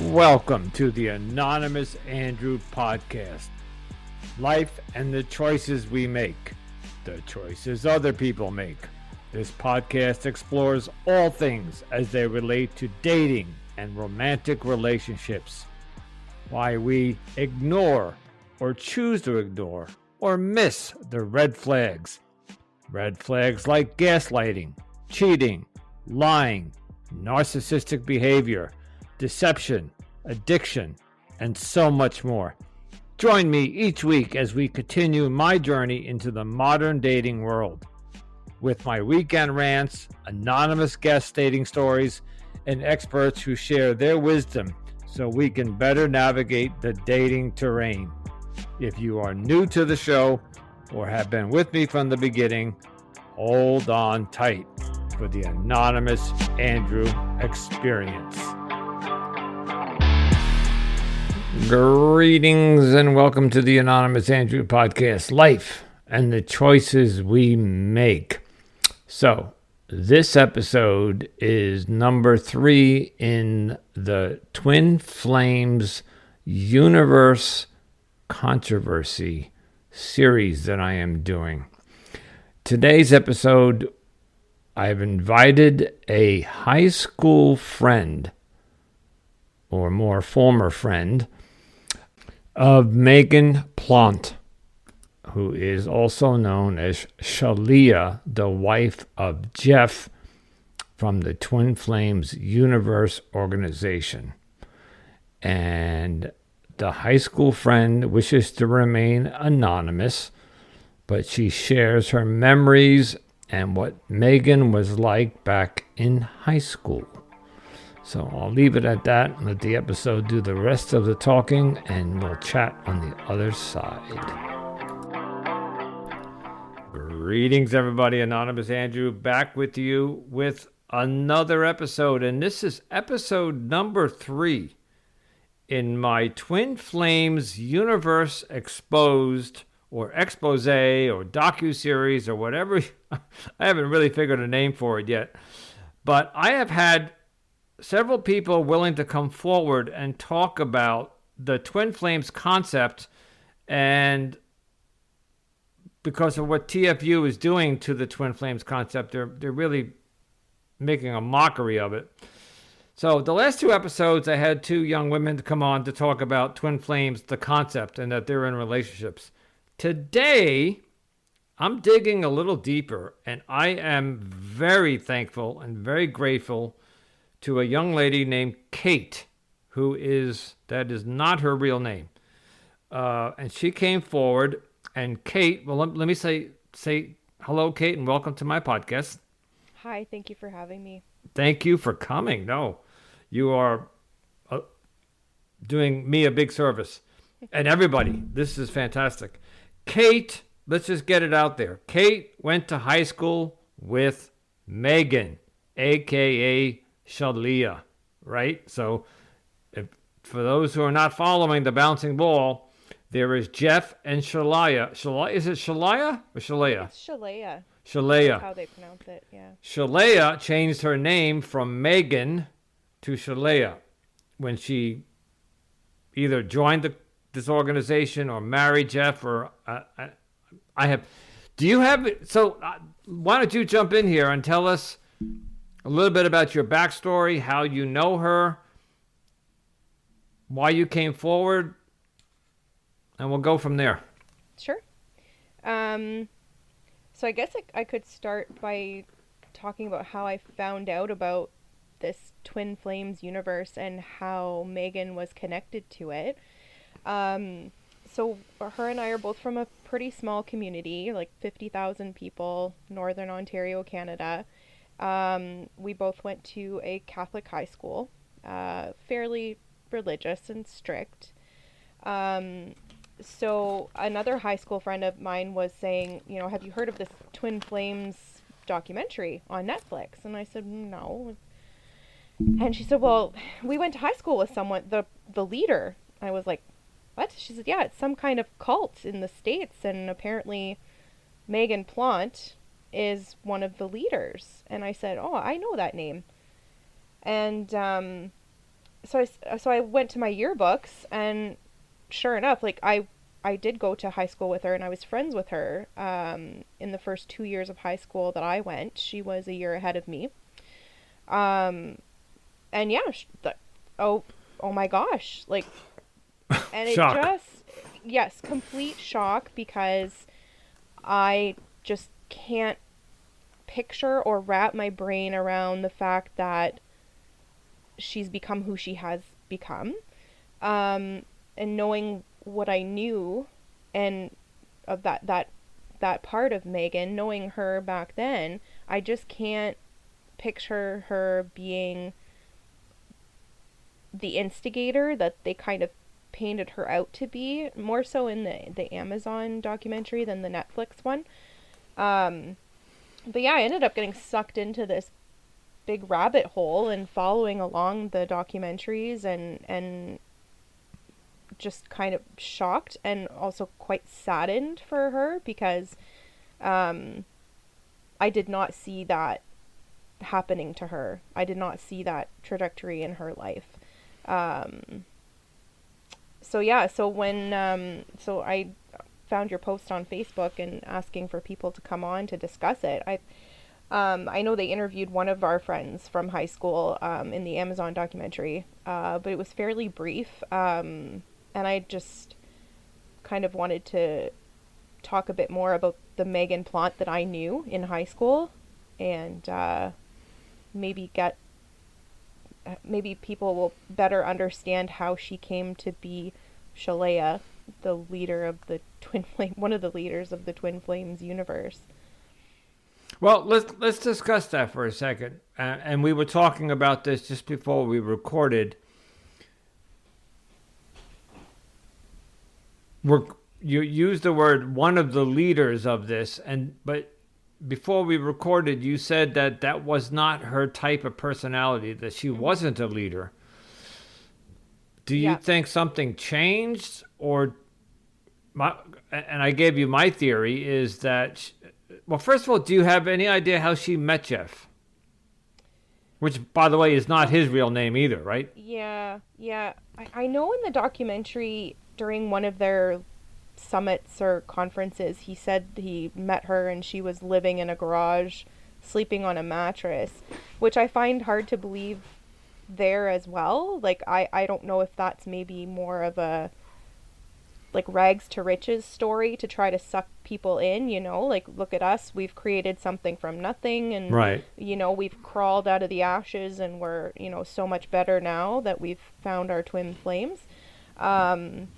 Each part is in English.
Welcome to the Anonymous Andrew podcast. Life and the choices we make, the choices other people make. This podcast explores all things as they relate to dating and romantic relationships. Why we ignore or choose to ignore or miss the red flags. Red flags like gaslighting, cheating, lying, narcissistic behavior, deception, addiction, and so much more. Join me each week as we continue my journey into the modern dating world with my weekend rants, anonymous guest dating stories, and experts who share their wisdom so we can better navigate the dating terrain. If you are new to the show or have been with me from the beginning, hold on tight for the Anonymous Andrew experience. Greetings and welcome to the Anonymous Andrew podcast, Life and the Choices We Make. So, this episode is number 3 in the Twin Flames Universe Controversy series that I am doing. Today's episode, I've invited a high school friend, or more former friend, of Megan Plante, who is also known as Shalia, the wife of Jeff from the Twin Flames Universe organization. And the high school friend wishes to remain anonymous, but she shares her memories and what Megan was like back in high school. So I'll leave it at that and let the episode do the rest of the talking, and we'll chat on the other side. Greetings, everybody. Anonymous Andrew back with you with another episode, and this is episode number 3 in my Twin Flames Universe Exposed or expose or docu-series or whatever. I haven't really figured a name for it yet, but I have had several people willing to come forward and talk about the Twin Flames concept, and because of what TFU is doing to the Twin Flames concept, they're really making a mockery of it. So the last 2 episodes, I had 2 young women to come on to talk about Twin Flames, the concept, and that they're in relationships. Today, I'm digging a little deeper, and I am very thankful and very grateful to a young lady named Kate, that is not her real name. And she came forward, and Kate, well, let me say hello, Kate, and welcome to my podcast. Hi, thank you for having me. Thank you for coming. No, you are doing me a big service. And everybody, this is fantastic. Kate, let's just get it out there. Kate went to high school with Megan, a.k.a. Shalia, right? So for those who are not following the bouncing ball, there is Jeff and Shalia. Is it Shalia or Shalia? It's Shalia. Shalia. That's how they pronounce it, yeah. Shalia changed her name from Megan to Shalia when she either joined this organization or married Jeff, or why don't you jump in here and tell us a little bit about your backstory, how you know her, why you came forward, and we'll go from there. Sure. So I guess I could start by talking about how I found out about this Twin Flames universe and how Megan was connected to it. So her and I are both from a pretty small community, like 50,000 people, Northern Ontario, Canada. We both went to a Catholic high school, fairly religious and strict. So another high school friend of mine was saying, have you heard of this Twin Flames documentary on Netflix? And I said, no. And she said, well, we went to high school with someone, the leader. I was like, what? She said, yeah, it's some kind of cult in the States, and apparently Megan Plante is one of the leaders. And I said, oh, I know that name. And so I went to my yearbooks, and sure enough, like I did go to high school with her, and I was friends with her. In the first 2 years of high school that I went, she was a year ahead of me. Um, and yeah, oh, oh my gosh, like, and it Shock. just, yes, complete shock, because I just can't picture or wrap my brain around the fact that she's become who she has become. And knowing what I knew, and of that part of Megan, knowing her back then, I just can't picture her being the instigator that they kind of painted her out to be, more so in the Amazon documentary than the Netflix one. Um, but yeah, I ended up getting sucked into this big rabbit hole and following along the documentaries, and just kind of shocked and also quite saddened for her, because um, I did not see that happening to her. I did not see that trajectory in her life. Um, so yeah, so I found your post on Facebook and asking for people to come on to discuss it. I know they interviewed one of our friends from high school in the Amazon documentary, but it was fairly brief. And I just kind of wanted to talk a bit more about the Megan Plante that I knew in high school, and maybe get maybe people will better understand how she came to be Shalea, the leader of the Twin Flame, one of the leaders of the Twin Flames universe. Well, let's discuss that for a second. And we were talking about this just before we recorded. We're, you used the word one of the leaders of this, and but before we recorded, you said that that was not her type of personality, that she Mm-hmm. wasn't a leader. Do you Yeah. think something changed, or my? And I gave you my theory is that. Well, first of all, do you have any idea how she met Jeff? Which, by the way, is not his real name either, right? Yeah, yeah. I know in the documentary, during one of their summits or conferences, he said he met her and she was living in a garage, sleeping on a mattress, which I find hard to believe there as well. Like, I don't know if that's maybe more of a like rags to riches story to try to suck people in, like, look at us, we've created something from nothing, and Right. we've crawled out of the ashes, and we're, so much better now that we've found our twin flames. um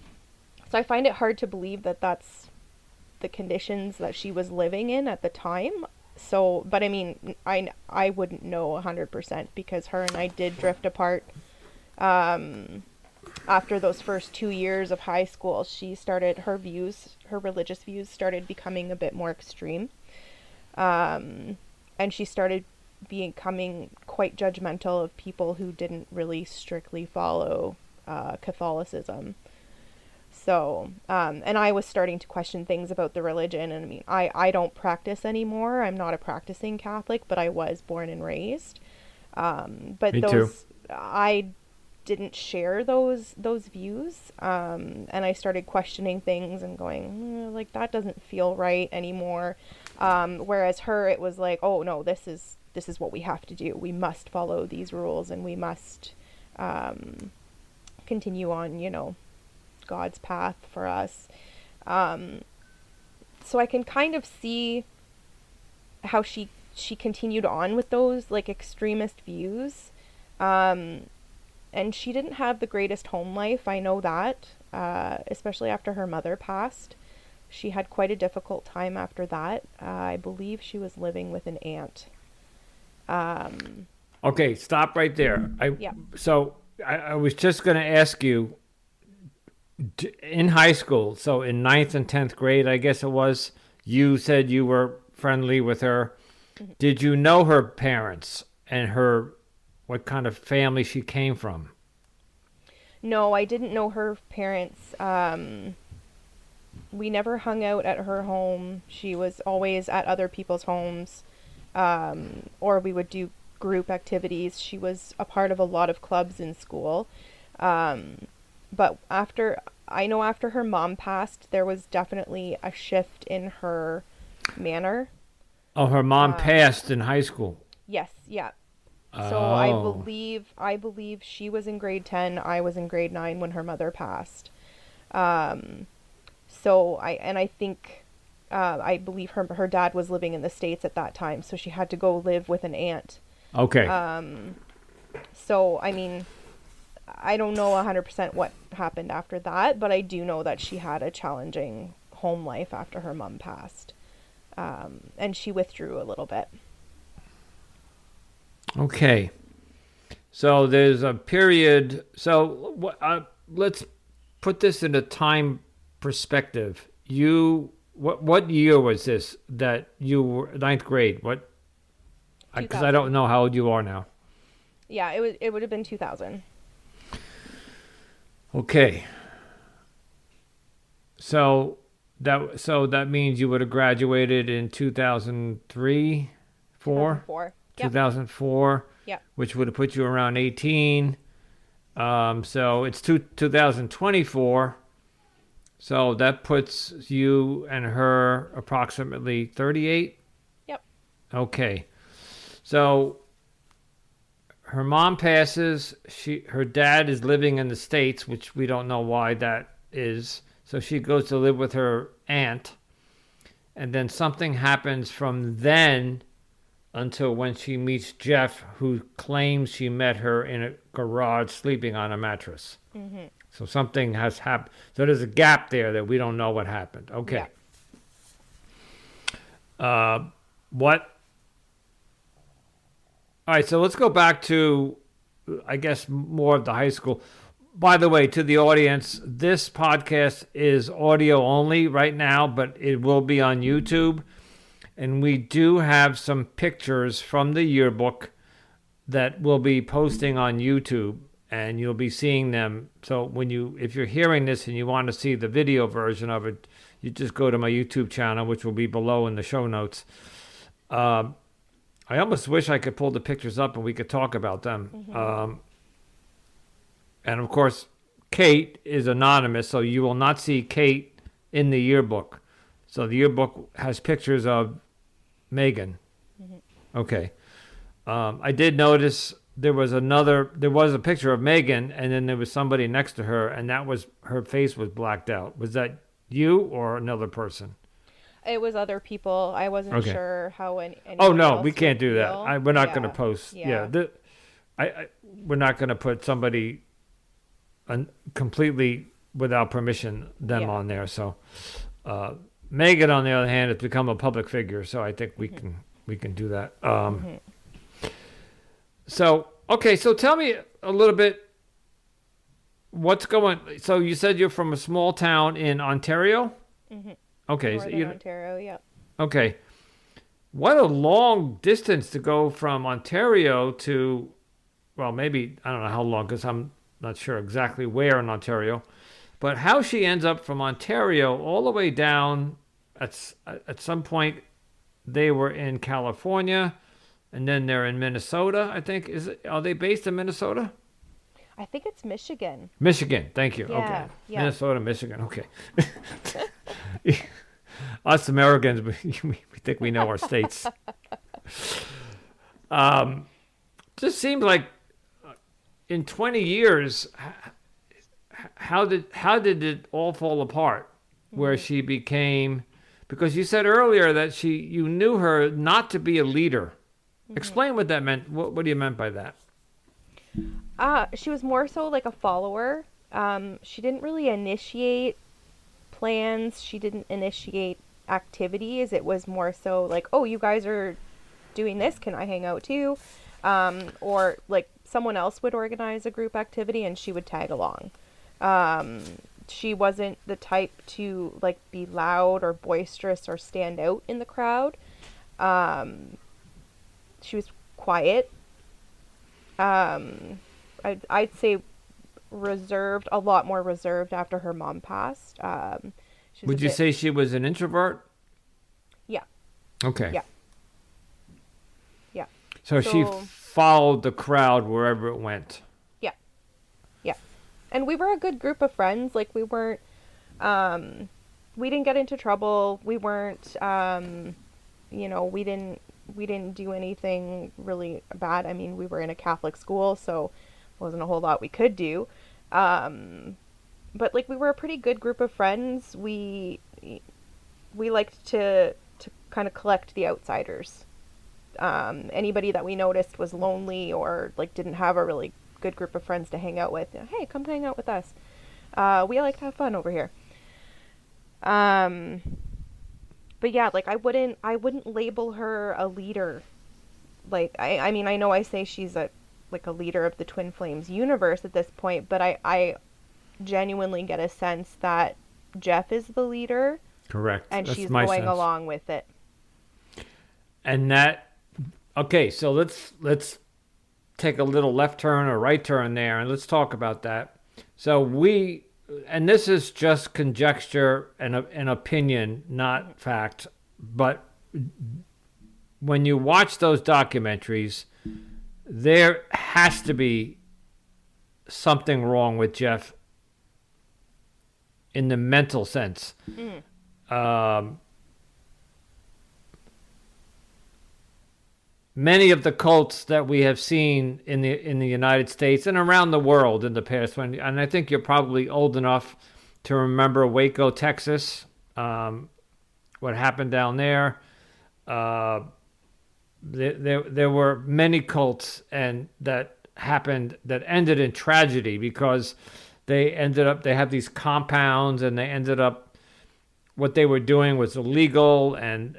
so I find it hard to believe that that's the conditions that she was living in at the time. So, but I mean, I wouldn't know 100%, because her and I did drift apart. um After those first 2 years of high school, she started, her religious views started becoming a bit more extreme. And she started becoming quite judgmental of people who didn't really strictly follow Catholicism. So, and I was starting to question things about the religion. And I mean, I don't practice anymore. I'm not a practicing Catholic, but I was born and raised. But Me too. I didn't share those views, and I started questioning things and going, like, that doesn't feel right anymore. Whereas her, it was like, oh no, this is what we have to do. We must follow these rules, and we must um, continue on, God's path for us. Um, so I can kind of see how she continued on with those, like, extremist views. Um, and she didn't have the greatest home life. I know that, especially after her mother passed. She had quite a difficult time after that. I believe she was living with an aunt. Um, Okay, stop right there. yeah. I was just going to ask you in high school, so in ninth and 10th grade, I guess it was, you said you were friendly with her. Mhm. Did you know her parents and what kind of family she came from? No, I didn't know her parents. We never hung out at her home. She was always at other people's homes, or we would do group activities. She was a part of a lot of clubs in school. But after her mom passed, there was definitely a shift in her manner. Oh, her mom passed in high school. Yes, yeah. So Oh. I believe she was in grade 10, I was in grade 9 when her mother passed. Um, I think I believe her dad was living in the States at that time, so she had to go live with an aunt. Okay. So I mean, I don't know 100% what happened after that, but I do know that she had a challenging home life after her mom passed. And she withdrew a little bit. Okay. So there's a period. So let's put this in a time perspective. What year was this that you were ninth grade? What? Because I 2000. don't know how old you are now. Yeah, it would have been 2000. Okay. So that means you would have graduated in 2003, 4, 2004. Yep. 2004, Yep. which would have put you around 18. So it's 2024. So that puts you and her approximately 38. Yep. Okay. So her mom passes. Her dad is living in the States, which we don't know why that is. So she goes to live with her aunt. And then something happens from then until when she meets Jeff, who claims she met her in a garage sleeping on a mattress. Mm-hmm. So something has happened. So there's a gap there that we don't know what happened. Okay. Yeah. What? All right, so let's go back to, I guess, more of the high school. By the way, to the audience, this podcast is audio only right now, but it will be on YouTube. And we do have some pictures from the yearbook that we'll be posting on YouTube, and you'll be seeing them. So if you're hearing this and you want to see the video version of it, you just go to my YouTube channel, which will be below in the show notes. I almost wish I could pull the pictures up and we could talk about them. Mm-hmm. And of course, Kate is anonymous, so you will not see Kate in the yearbook. So the yearbook has pictures of Megan. Mm-hmm. Okay. I did notice there was a picture of Megan, and then there was somebody next to her, and her face was blacked out. Was that you or another person? It was other people. I wasn't Okay. sure how anyone Oh no, else we can't would do that. feel. We're not going to post. Yeah. We're not going to put somebody completely without permission them on there. So Megan, on the other hand, has become a public figure, so I think we can do that. So okay, so tell me a little bit what's going. So you said you're from a small town in Ontario. Mm-hmm. Okay, Northern Ontario. Yep. Okay, what a long distance to go from Ontario to, well, maybe I don't know how long because I'm not sure exactly where in Ontario, but how she ends up from Ontario all the way down. At some point, they were in California, and then they're in Minnesota. I think are they based in Minnesota? I think it's Michigan. Michigan. Thank you. Yeah, Okay, yeah. Minnesota, Michigan. Okay. Us Americans, we think we know our states. Just seemed like in 20 years, how did it all fall apart? Where she became, because you said earlier that you knew her not to be a leader. Mm-hmm. Explain what that meant. What do you meant by that? She was more so like a follower. She didn't really initiate plans. She didn't initiate activities. It was more so like, oh, you guys are doing this. Can I hang out too? Or like someone else would organize a group activity and she would tag along. She wasn't the type to like be loud or boisterous or stand out in the crowd. She was quiet. I'd say reserved, a lot more reserved after her mom passed. Would you say she was an introvert? Yeah. Okay. Yeah. Yeah. So she followed the crowd wherever it went. Yeah. Yeah. And we were a good group of friends. Like we weren't we didn't get into trouble. We weren't we didn't do anything really bad. I mean, we were in a Catholic school, so wasn't a whole lot we could do. But like we were a pretty good group of friends. We liked to kind of collect the outsiders. Anybody that we noticed was lonely or like didn't have a really good group of friends to hang out with. Hey, come hang out with us. We like to have fun over here. But yeah, like I wouldn't label her a leader. Like I mean I know I say she's a leader of the Twin Flames universe at this point, but I genuinely get a sense that Jeff is the leader. Correct. And That's she's my going sense. along with it. And okay, so let's take a little left turn or right turn there, and let's talk about that. So and this is just conjecture and an opinion, not fact, but when you watch those documentaries, there has to be something wrong with Jeff in the mental sense. Many of the cults that we have seen in the United States and around the world in the past, and I think you're probably old enough to remember Waco, Texas, what happened down there. There were many cults and that happened that ended in tragedy because they have these compounds and they ended up, what they were doing was illegal, and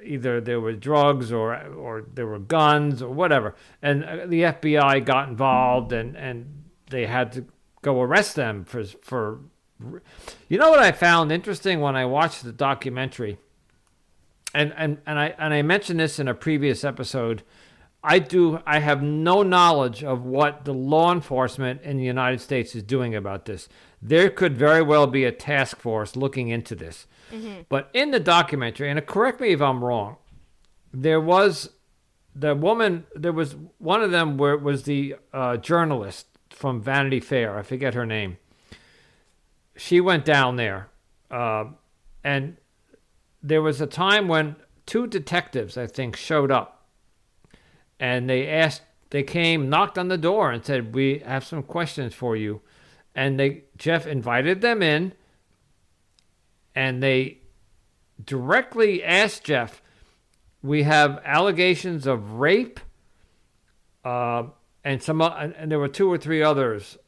either there were drugs or there were guns or whatever. And the FBI got involved and they had to go arrest them for. You know what I found interesting when I watched the documentary? And I mentioned this in a previous episode. I have no knowledge of what the law enforcement in the United States is doing about this. There could very well be a task force looking into this. Mm-hmm. But in the documentary, and correct me if I'm wrong, there was one of them where it was the journalist from Vanity Fair. I forget her name. She went down there, and there was a time when two detectives, I think, showed up, and they came, knocked on the door, and said, "We have some questions for you." And Jeff invited them in, and they directly asked Jeff, "We have allegations of rape, and there were two or three others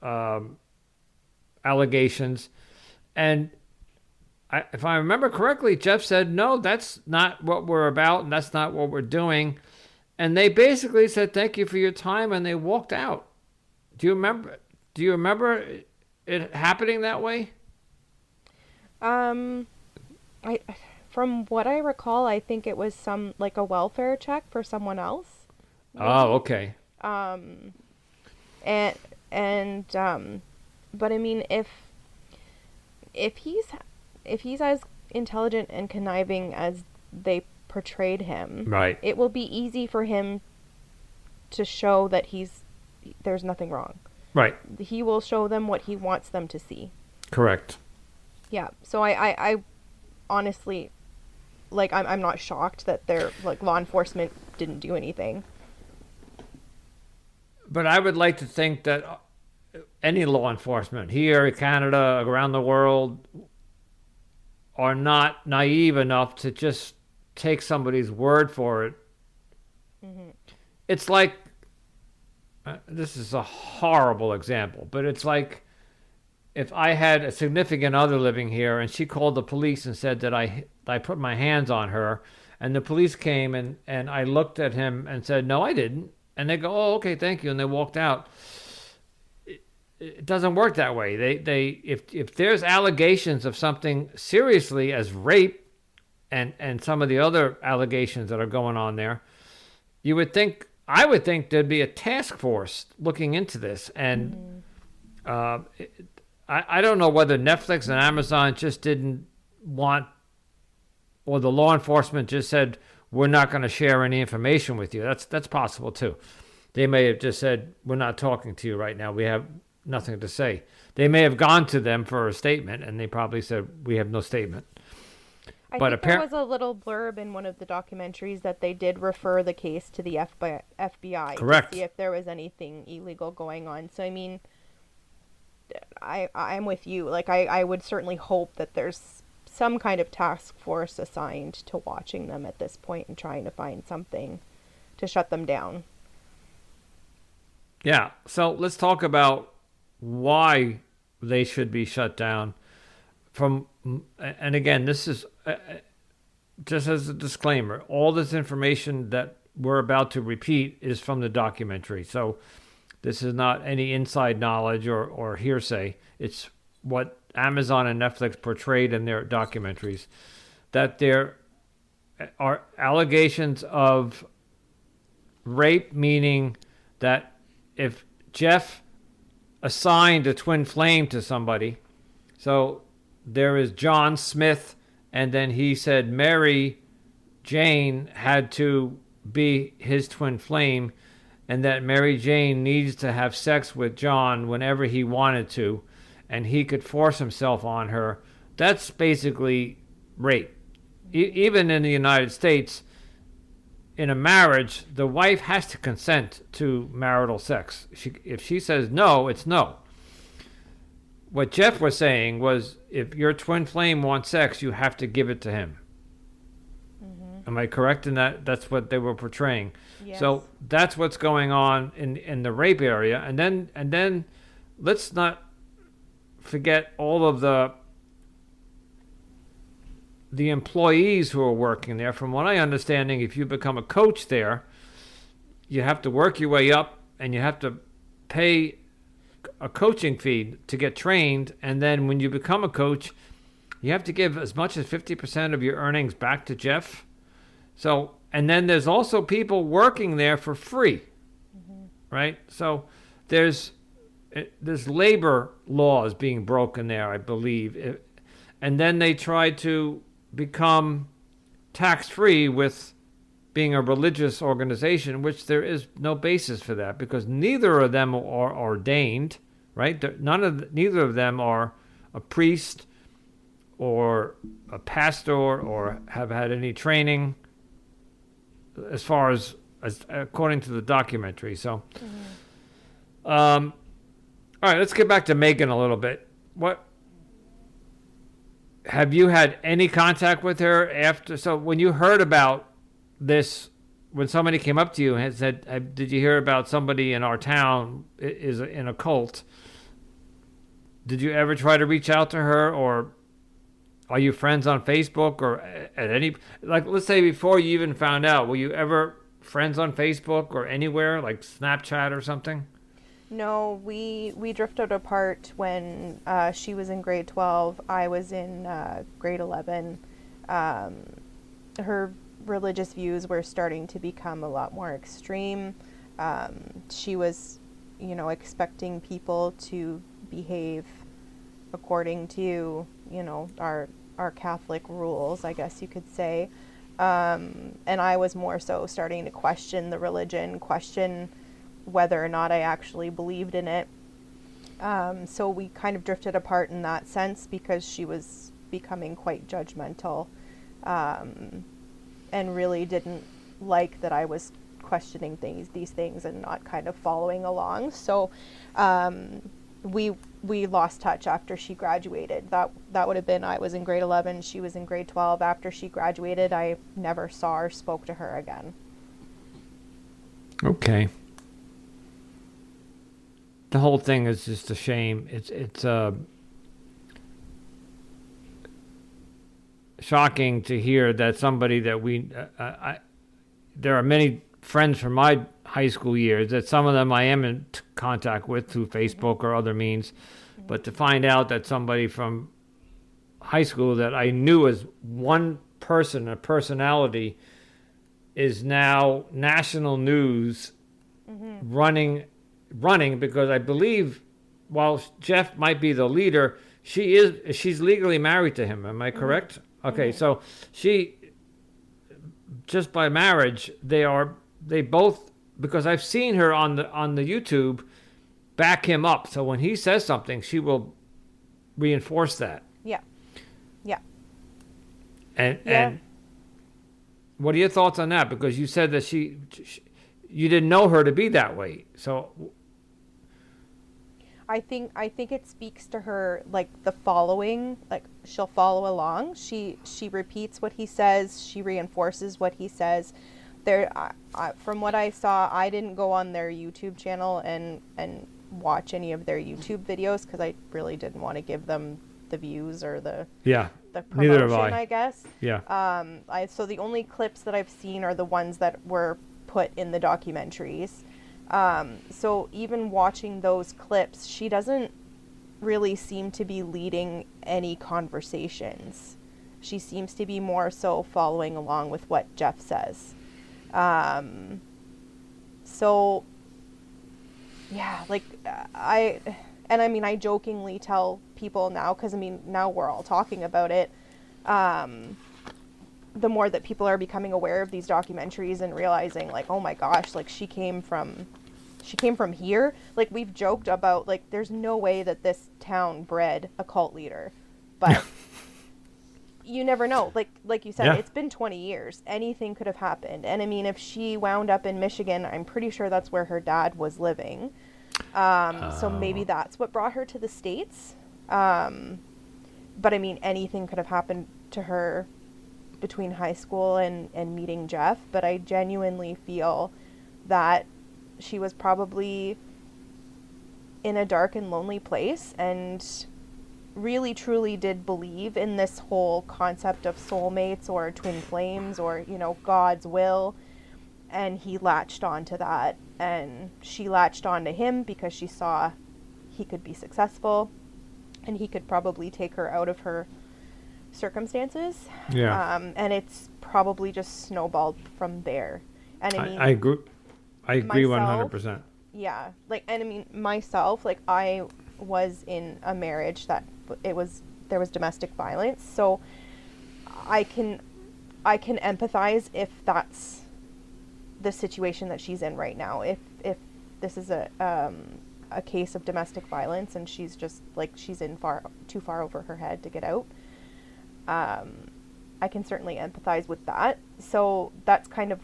allegations." And if I remember correctly, Jeff said, "No, that's not what we're about, and that's not what we're doing." And they basically said, "Thank you for your time," and they walked out. Do you remember it happening that way? From what I recall, I think it was a welfare check for someone else. Maybe. Oh, okay. But I mean, if he's as intelligent and conniving as they portrayed him, right, it will be easy for him to show that there's nothing wrong. Right. He will show them what he wants them to see. Correct. Yeah. So I honestly, I'm not shocked that their law enforcement didn't do anything. But I would like to think that any law enforcement here in Canada, around the world, are not naive enough to just take somebody's word for it. Mm-hmm. It's like, this is a horrible example, but it's like if I had a significant other living here and she called the police and said that I put my hands on her, and the police came and I looked at him and said, "No, I didn't." And they go, "Oh, okay, thank you." And they walked out. It doesn't work that way. If there's allegations of something seriously as rape and some of the other allegations that are going on there, I would think there'd be a task force looking into this. And I don't know whether Netflix and Amazon just didn't want, or the law enforcement just said, "We're not going to share any information with you." That's possible too. They may have just said, we're not talking to you right now. We have nothing to say. They may have gone to them for a statement, and they probably said, we have no statement. I But think there apparently, was a little blurb in one of the documentaries that they did refer the case to the FBI to see correct. if there was anything illegal going on. So I mean, I'm with you. Like I would certainly hope that there's some kind of task force assigned to watching them at this point and trying to find something to shut them down. Yeah. So let's talk about why they should be shut down. And again, this is just as a disclaimer, all this information that we're about to repeat is from the documentary. So this is not any inside knowledge or hearsay. It's what Amazon and Netflix portrayed in their documentaries. That there are allegations of rape, meaning that if Jeff assigned a twin flame to somebody, so there is John Smith, and then he said Mary Jane had to be his twin flame, and that Mary Jane needs to have sex with John whenever he wanted to, and he could force himself on her. That's basically rape. Even in the United States, in a marriage, the wife has to consent to marital sex. If she says no, it's no. What Jeff was saying was, if your twin flame wants sex, you have to give it to him. Mm-hmm. Am I correct in that? That's what they were portraying. Yes. So that's what's going on in the rape area. And then let's not forget all of the employees who are working there. From what I understanding, if you become a coach there, you have to work your way up, and you have to pay a coaching fee to get trained, and then when you become a coach, you have to give as much as 50% of your earnings back to Jeff. So, and then there's also people working there for free, mm-hmm. right? So there's labor laws being broken there, I believe. And then they try to become tax-free with being a religious organization, which there is no basis for that, because neither of them are ordained, right? Neither of them are a priest or a pastor or have had any training, as far as according to the documentary. So, all right, let's get back to Megan a little bit. What have you had any contact with her after? So when you heard about this, when somebody came up to you and said, did you hear about somebody in our town is in a cult? Did you ever try to reach out to her, or are you friends on Facebook, or at any, like, let's say before you even found out, were you ever friends on Facebook or anywhere, like Snapchat or something? No, we drifted apart when she was in grade 12. I was in grade 11. Her religious views were starting to become a lot more extreme. She was, expecting people to behave according to, our Catholic rules, I guess you could say. And I was more so starting to question the religion, question whether or not I actually believed in it. So we kind of drifted apart in that sense, because she was becoming quite judgmental, and really didn't like that I was questioning these things and not kind of following along. So we lost touch after she graduated. That would have been, I was in grade 11, she was in grade 12. After she graduated, I never saw or spoke to her again. Okay. The whole thing is just a shame. It's shocking to hear that somebody that there are many friends from my high school years that some of them I am in contact with through Facebook or other means, but to find out that somebody from high school that I knew as one person, a personality, is now national news, running because I believe while Jeff might be the leader, she's legally married to him. Am I correct? Okay, so she, just by marriage, they both because I've seen her on the YouTube back him up. So when he says something, she will reinforce that. Yeah. Yeah. And Yeah. what are your thoughts on that? Because you said that you didn't know her to be that way. So I think it speaks to her, like the following, like she'll follow along. She repeats what he says, she reinforces what he says. From what I saw, I didn't go on their YouTube channel and watch any of their YouTube videos because I really didn't want to give them the views or yeah, the neither have promotion, I. I guess. Yeah. So the only clips that I've seen are the ones that were put in the documentaries. So even watching those clips, she doesn't really seem to be leading any conversations. She seems to be more so following along with what Jeff says. So yeah, like I jokingly tell people now, because now we're all talking about it. The more that people are becoming aware of these documentaries and realizing, like, oh my gosh, like she came from here. Like, we've joked about, like, there's no way that this town bred a cult leader, but you never know. Like you said, Yeah. it's been 20 years. Anything could have happened. And I mean, if she wound up in Michigan, I'm pretty sure that's where her dad was living. So maybe that's what brought her to the States. But I mean, anything could have happened to her between high school and meeting Jeff. But I genuinely feel that she was probably in a dark and lonely place and really truly did believe in this whole concept of soulmates or twin flames or, God's will. And he latched onto that, and she latched onto him because she saw he could be successful and he could probably take her out of her circumstances. Yeah. And it's probably just snowballed from there. And I mean, I agree. I agree myself, 100%. yeah, like, and I mean, myself, like, I was in a marriage that there was domestic violence, so I can empathize if that's the situation that she's in right now. If this is a case of domestic violence and she's just like she's in too far over her head to get out, I can certainly empathize with that. So that's kind of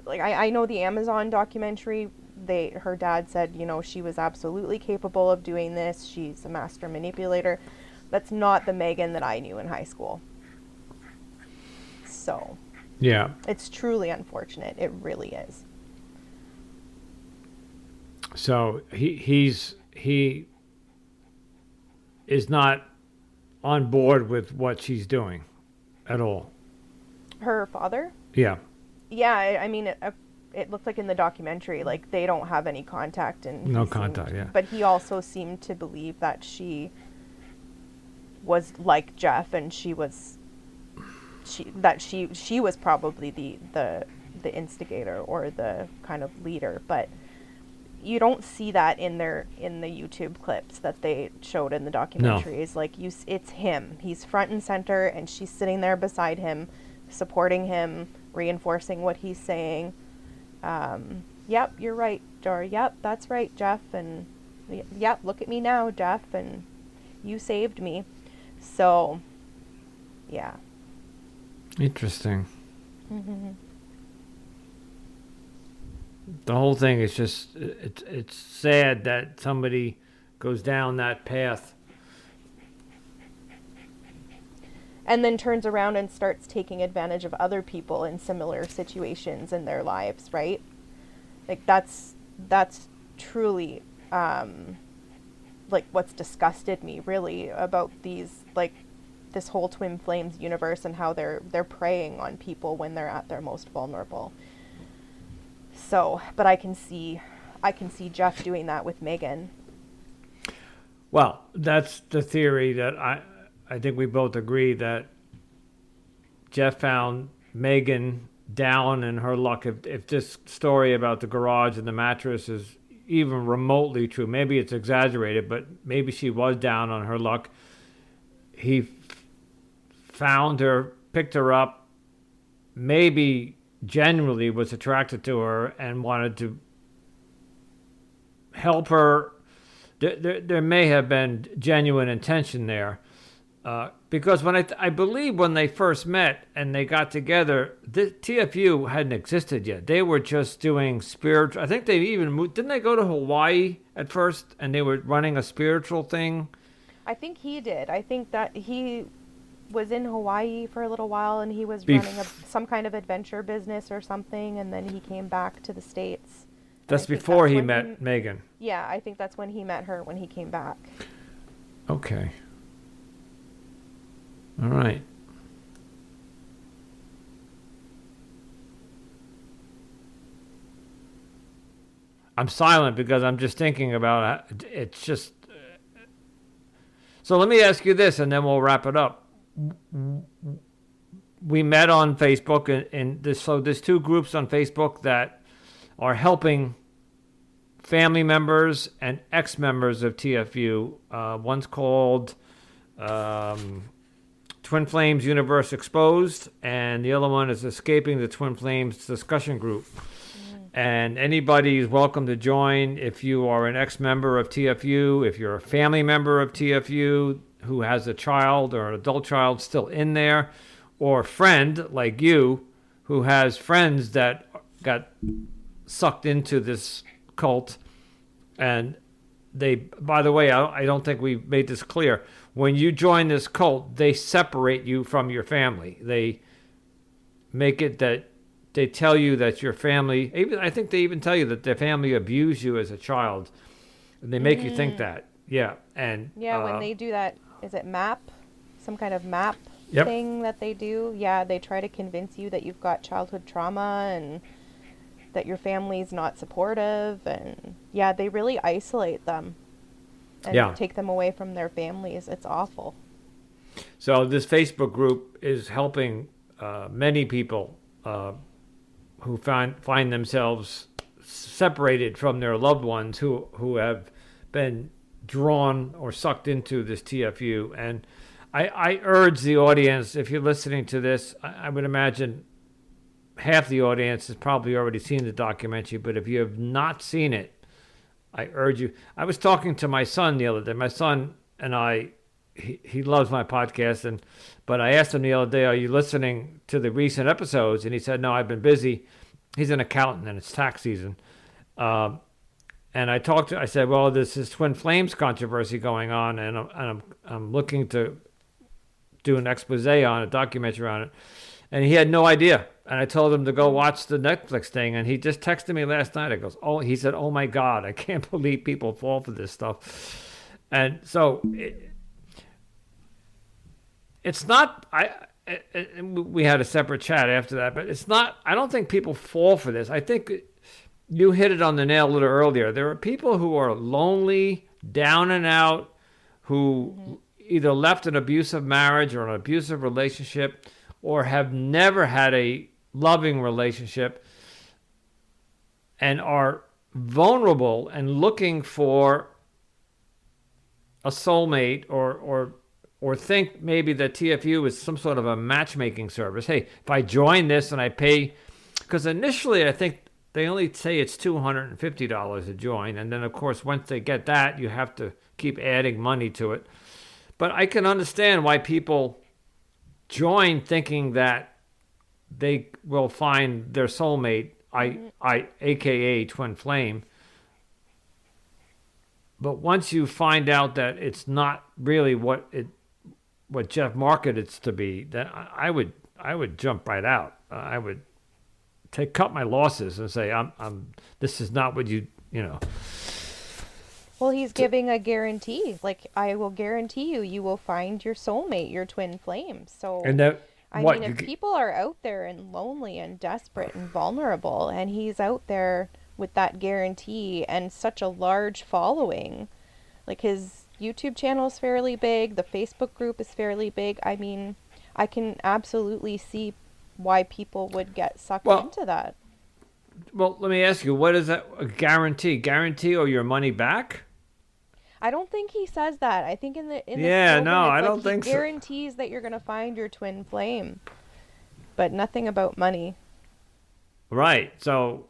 like, I know the Amazon documentary, her dad said, she was absolutely capable of doing this. She's a master manipulator. That's not the Megan that I knew in high school. So Yeah. it's truly unfortunate. It really is. So he is not on board with what she's doing at all. Her father? Yeah. Yeah, I mean, it looked like in the documentary, like, they don't have any contact. And No contact, yeah. But he also seemed to believe that she was like Jeff, and she was probably the instigator or the kind of leader. But you don't see that in the YouTube clips that they showed in the documentaries. No. Like, it's him. He's front and center, and she's sitting there beside him, supporting him, reinforcing what he's saying. Yep, you're right, Dor. Yep, that's right, Jeff. And yep, look at me now, Jeff. And you saved me. So, yeah. Interesting. Mm-hmm. The whole thing is just, it's sad that somebody goes down that path. And then turns around and starts taking advantage of other people in similar situations in their lives, right? Like, that's truly, like, what's disgusted me, really, about this whole Twin Flames universe and how they're preying on people when they're at their most vulnerable. So, but I can see Jeff doing that with Megan. Well, that's the theory that I think we both agree that Jeff found Megan down in her luck. If this story about the garage and the mattress is even remotely true, maybe it's exaggerated, but maybe she was down on her luck. He found her, picked her up, maybe genuinely was attracted to her and wanted to help her. There may have been genuine intention there. Because I believe when they first met and they got together, the TFU hadn't existed yet. They were just doing spiritual. I think they even moved. Didn't they go to Hawaii at first and they were running a spiritual thing? I think he did. I think that he was in Hawaii for a little while and he was running Bef- some kind of adventure business or something, and then he came back to the States. And I that's think before that's he when met Megan. yeah, I think that's when he met her when he came back. Okay. All right. I'm silent because I'm just thinking about it. It's just. So let me ask you this, and then we'll wrap it up. We met on Facebook, and so there's two groups on Facebook that are helping family members and ex-members of TFU. One's called Twin Flames Universe Exposed, and the other one is Escaping the Twin Flames Discussion Group. And anybody is welcome to join if you are an ex-member of TFU, if you're a family member of TFU who has a child or an adult child still in there, or a friend like you who has friends that got sucked into this cult. And they, by the way, I don't think we made this clear. When you join this cult, they separate you from your family. They make it that they tell you that your family, even I think they even tell you that their family abused you as a child. And they make you think that. Yeah. And Yeah, when they do that, is it MAP? Some kind of MAP Yep. thing that they do? Yeah, they try to convince you that you've got childhood trauma and that your family's not supportive. And yeah, they really isolate them and Yeah. take them away from their families. It's awful. So this Facebook group is helping many people who find themselves separated from their loved ones who have been drawn or sucked into this TFU. And I urge the audience, if you're listening to this, I would imagine half the audience has probably already seen the documentary, but if you have not seen it, I urge you. I was talking to my son the other day. My son and he loves my podcast, but I asked him the other day, "Are you listening to the recent episodes?" And he said, "No, I've been busy." He's an accountant, and it's tax season. And I said, "Well, there's this Twin Flames controversy going on, and I'm looking to do an expose on it, documentary on it." And he had no idea. And I told him to go watch the Netflix thing. And he just texted me last night. He said, "Oh my God, I can't believe people fall for this stuff." And so it's not, we had a separate chat after that, but it's not, I don't think people fall for this. I think you hit it on the nail a little earlier. There are people who are lonely, down and out, who either left an abusive marriage or an abusive relationship, or have never had a loving relationship and are vulnerable and looking for a soulmate or think maybe that TFU is some sort of a matchmaking service. Hey, if I join this and I pay, because initially I think they only say it's $250 to join. And then, of course, once they get that, you have to keep adding money to it. But I can understand why people join thinking that they will find their soulmate, aka Twin Flame. But once you find out that it's not really what Jeff marketed it to be, then I would jump right out. I would cut my losses and say this is not what you know. Well, he's giving a guarantee. Like, I will guarantee you will find your soulmate, your twin flame. So, And that I mean, if people are out there and lonely and desperate and vulnerable, and he's out there with that guarantee and such a large following, like his YouTube channel is fairly big, the Facebook group is fairly big. I mean, I can absolutely see why people would get sucked into that. Well, let me ask you, what is that a guarantee? Guarantee or your money back? I don't think he says that. I think in the yeah, slogan, no, it's I like don't think he guarantees that you're going to find your twin flame, but nothing about money. Right. So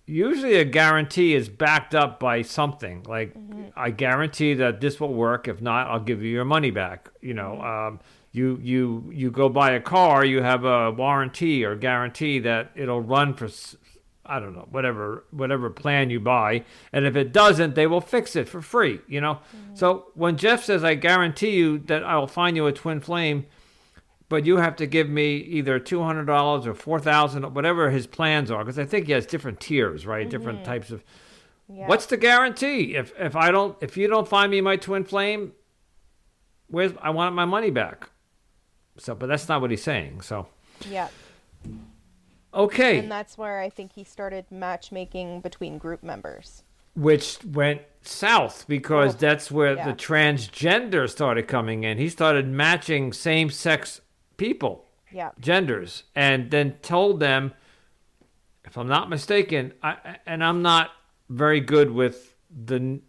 usually a guarantee is backed up by something like I guarantee that this will work. If not, I'll give you your money back. You go buy a car, you have a warranty or guarantee that it'll run for I don't know whatever plan you buy, and if it doesn't, they will fix it for free. So when Jeff says I guarantee you that I'll find you a twin flame, but you have to give me either $200 or $4,000, whatever his plans are, because I think he has different tiers, right? Different types of. Yeah. What's the guarantee? If you don't find me my twin flame, I want my money back. So, but that's not what he's saying. So. Yeah. Okay. And that's where I think he started matchmaking between group members. Which went south because that's where the transgender started coming in. He started matching same-sex people, genders, and then told them, if I'm not mistaken, I'm not very good with the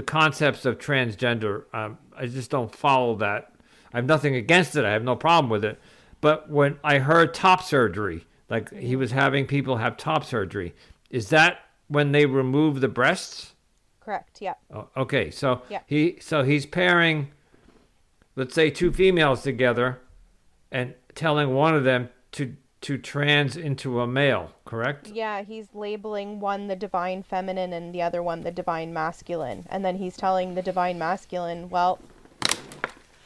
concepts of transgender. I just don't follow that. I have nothing against it. I have no problem with it. But when I heard top surgery, like he was having people have top surgery, is that when they remove the breasts? Correct. Yeah. Oh, okay. So he's pairing, let's say, two females together, and telling one of them to trans into a male. Correct? Yeah. He's labeling one the divine feminine and the other one the divine masculine, and then he's telling the divine masculine, well,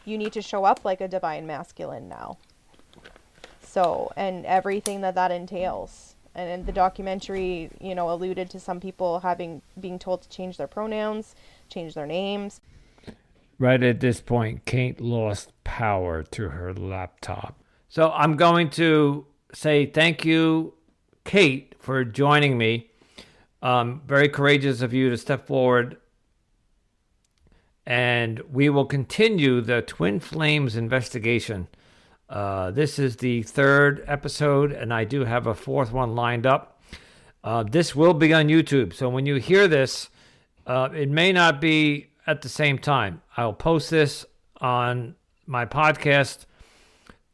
you need to show up like a divine masculine now. So, and everything that entails. And the documentary, alluded to some people being told to change their pronouns, change their names. Right at this point, Kate lost power to her laptop. So I'm going to say thank you, Kate, for joining me. Very courageous of you to step forward. And we will continue the Twin Flames investigation. This is the third episode, and I do have a fourth one lined up. This will be on YouTube, so when you hear this, it may not be at the same time. I'll post this on my podcast.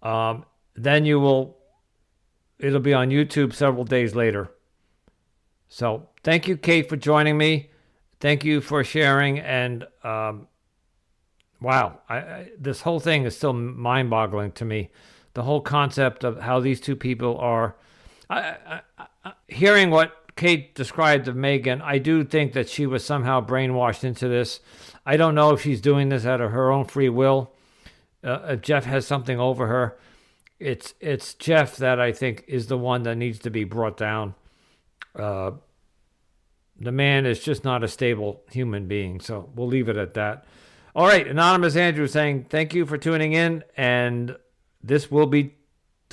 Then it'll be on YouTube several days later. So thank you, Kate, for joining me. Thank you for sharing, and wow, this whole thing is still mind-boggling to me. The whole concept of how these two people are. Hearing what Kate described of Megan, I do think that she was somehow brainwashed into this. I don't know if she's doing this out of her own free will. If Jeff has something over her, it's Jeff that I think is the one that needs to be brought down. The man is just not a stable human being, so we'll leave it at that. All right, Anonymous Andrew saying thank you for tuning in, and this will be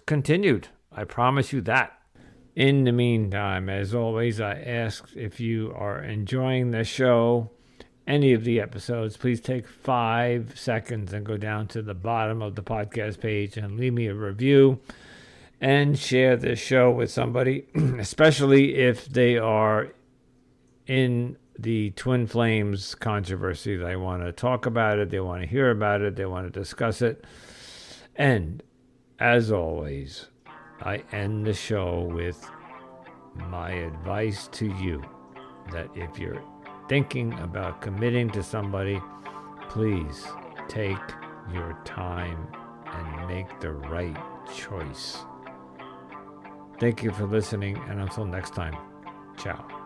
continued. I promise you that. In the meantime, as always, I ask if you are enjoying the show, any of the episodes, please take 5 seconds and go down to the bottom of the podcast page and leave me a review and share this show with somebody, especially if they are in the Twin Flames controversy. They want to talk about it, they want to hear about it, they want to discuss it. And as always, I end the show with my advice to you that if you're thinking about committing to somebody, please take your time and make the right choice. Thank you for listening, and until next time, ciao.